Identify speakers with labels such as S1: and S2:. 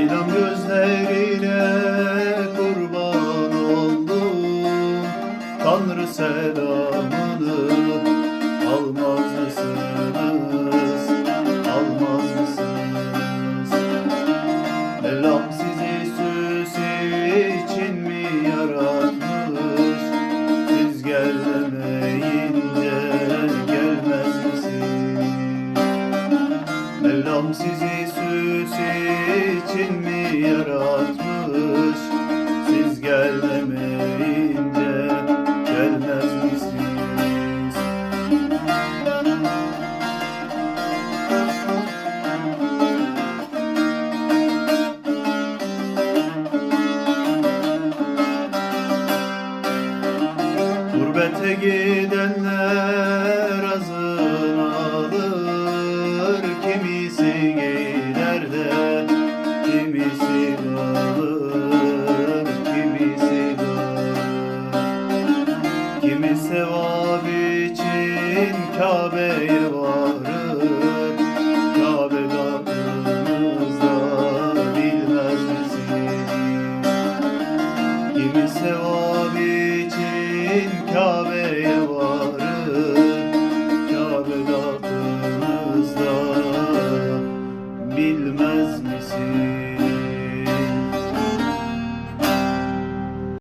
S1: Ceylan gözlerine kurban oldum. Tanrı selamını almaz mısınız? Almaz mısınız? Mevlam sizi süs için mi yaratmış? Siz gelmeyince gelmez misiniz? Mevlam sizi süs için mi yaratmış? Siz gelmeyince gelmez misiniz? Gurbete gidenler azın alır, kimisi gider de kimisi kalır, kimisi kalır. Kimi sevap için Kabe'ye varır, Kabe kapınızda bilmez misiniz? Kimi sevap için Kabe'ye